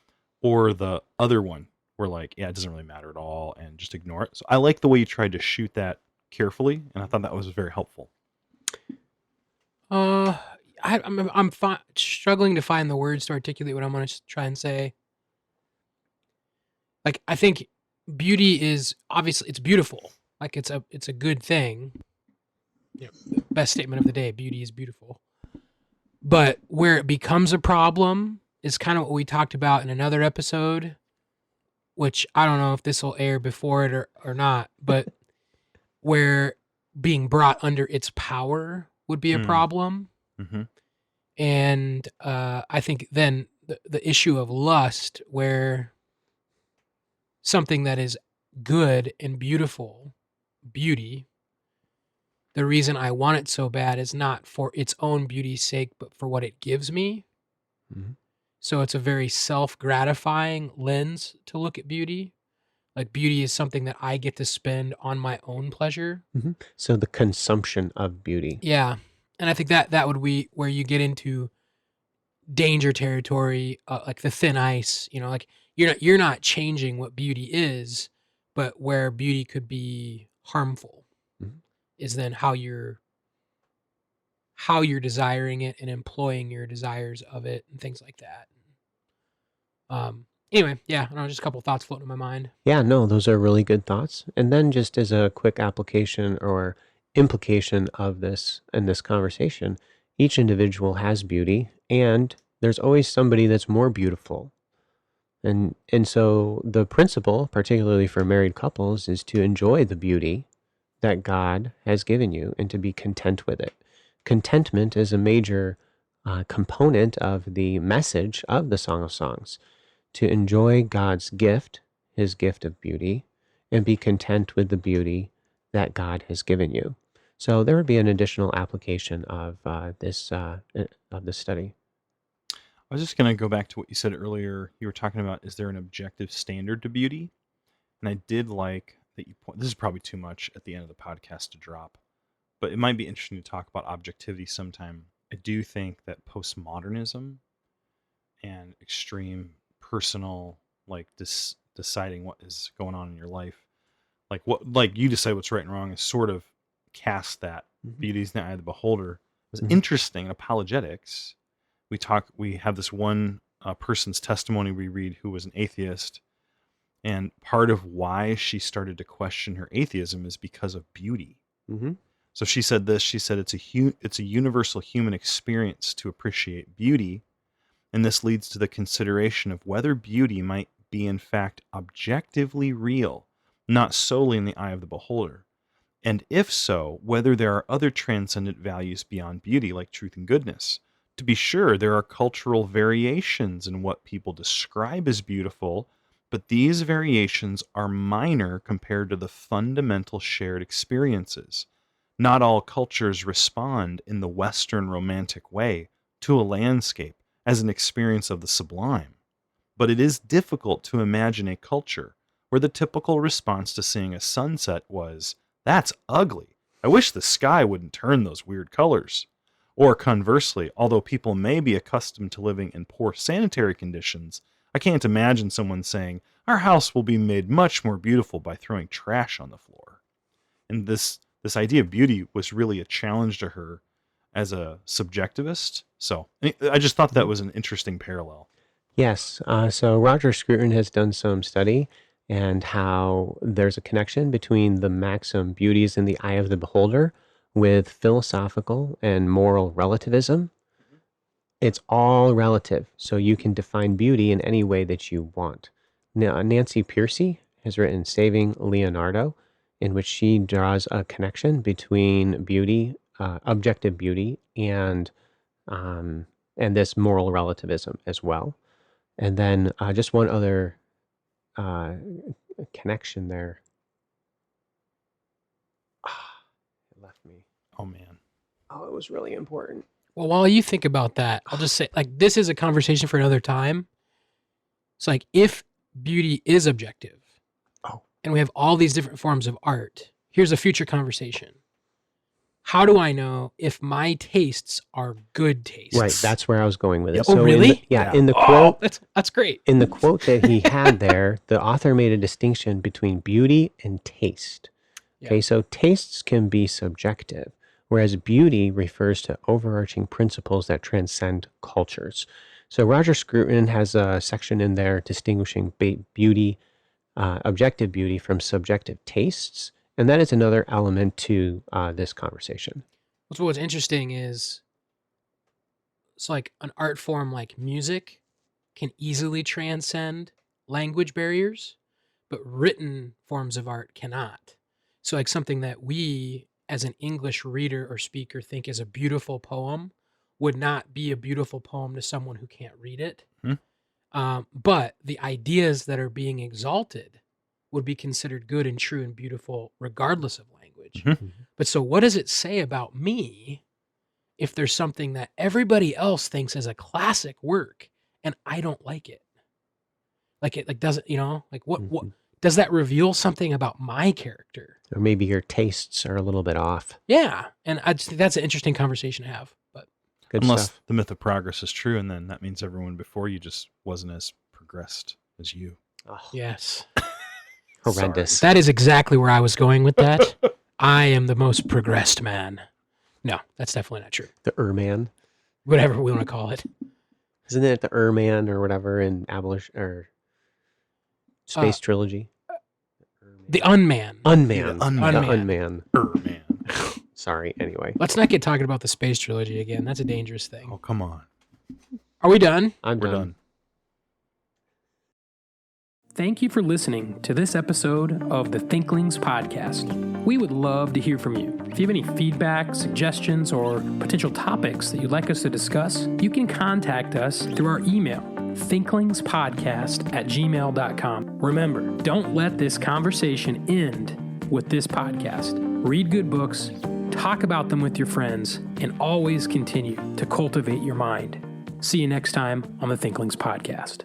or the other one where like, yeah, it doesn't really matter at all and just ignore it. So I like the way you tried to shoot that carefully, and I thought that was very helpful. Uh, I'm struggling to find the words to articulate what I'm going to try and say. Like, I think beauty is obviously it's beautiful. Like, it's a good thing. Best statement of the day: beauty is beautiful. But where it becomes a problem is kind of what we talked about in another episode, which I don't know if this will air before it or not, but where being brought under its power would be a Mm. problem. Mm-hmm. And I think then the issue of lust, where something that is good and beautiful, beauty, the reason I want it so bad is not for its own beauty's sake, but for what it gives me. Mm-hmm. So it's a very self-gratifying lens to look at beauty. Like, beauty is something that I get to spend on my own pleasure. Mm-hmm. So the consumption of beauty. Yeah. And I think that would be where you get into danger territory, like the thin ice, like you're not changing what beauty is, but where beauty could be harmful Mm-hmm. is then how you're desiring it and employing your desires of it and things like that. Anyway, yeah, I don't know, just a couple thoughts floating in my mind. Yeah, no, those are really good thoughts. And then just as a quick application or implication of this in this conversation, each individual has beauty, and there's always somebody that's more beautiful. And so the principle, particularly for married couples, is to enjoy the beauty that God has given you and to be content with it. Contentment is a major component of the message of the Song of Songs, to enjoy God's gift, his gift of beauty, and be content with the beauty that God has given you. So there would be an additional application of this study. I was just going to go back to what you said earlier. You were talking about, is there an objective standard to beauty? And I did like that you point. This is probably too much at the end of the podcast to drop, but it might be interesting to talk about objectivity sometime. I do think that postmodernism and extreme personal, like deciding what is going on in your life, like you decide what's right and wrong, is sort of cast that beauty's in the eye of the beholder. It was interesting in apologetics. We have this one person's testimony we read who was an atheist, and part of why she started to question her atheism is because of beauty. Mm-hmm. So she said this. She said it's a universal human experience to appreciate beauty, and this leads to the consideration of whether beauty might be in fact objectively real, not solely in the eye of the beholder. And if so, whether there are other transcendent values beyond beauty, like truth and goodness. To be sure, there are cultural variations in what people describe as beautiful, but these variations are minor compared to the fundamental shared experiences. Not all cultures respond in the Western romantic way to a landscape as an experience of the sublime, but it is difficult to imagine a culture where the typical response to seeing a sunset was, "That's ugly. I wish the sky wouldn't turn those weird colors." Or conversely, although people may be accustomed to living in poor sanitary conditions, I can't imagine someone saying, "Our house will be made much more beautiful by throwing trash on the floor." And this idea of beauty was really a challenge to her as a subjectivist. So I just thought that was an interesting parallel. Yes. So Roger Scruton has done some study and how there's a connection between the maxim beauty is in the eye of the beholder with philosophical and moral relativism. It's all relative, so you can define beauty in any way that you want. Now, Nancy Pearcey has written Saving Leonardo, in which she draws a connection between beauty, objective beauty, and this moral relativism as well. And then just one other connection there. Oh man. Oh, it was really important. Well, while you think about that, I'll just say, like, this is a conversation for another time. It's like, if beauty is objective, Oh. and we have all these different forms of art, here's a future conversation. How do I know if my tastes are good tastes? Right, that's where I was going with it. Yep. Oh, really? In the quote, That's great. in the quote that he had there, the author made a distinction between beauty and taste. Okay, Yeah. so tastes can be subjective, whereas beauty refers to overarching principles that transcend cultures. So Roger Scruton has a section in there distinguishing beauty, objective beauty from subjective tastes, and that is another element to this conversation. What's interesting is, it's like an art form like music can easily transcend language barriers, but written forms of art cannot. So, like, something that we as an English reader or speaker think is a beautiful poem would not be a beautiful poem to someone who can't read it. But the ideas that are being exalted would be considered good and true and beautiful regardless of language. Mhm. But so, what does it say about me if there's something that everybody else thinks is a classic work and I don't like it? Like, it, like, doesn't, like, what Mhm. does that reveal something about my character? Or maybe your tastes are a little bit off. Yeah, and I just think that's an interesting conversation to have. But Good Unless stuff. the myth of progress is true, and then that means everyone before you just wasn't as progressed as you. Oh, yes, horrendous. that is exactly where I was going with that. I am the most progressed man. No, that's definitely not true. The Ur-Man. Whatever we want to call it. Isn't it the Ur-Man or whatever in Abolition or Space Trilogy? The Unman. Unman. The The Unman. Unman. Man. Sorry, anyway. Let's not get talking about the Space Trilogy again. That's a dangerous thing. Oh, come on. Are we done? I'm We're done. done. Thank you for listening to this episode of the Thinklings podcast. We would love to hear from you. If you have any feedback, suggestions, or potential topics that you'd like us to discuss, you can contact us through our email, thinklingspodcast@gmail.com. Remember, don't let this conversation end with this podcast. Read good books, talk about them with your friends, and always continue to cultivate your mind. See you next time on the Thinklings podcast.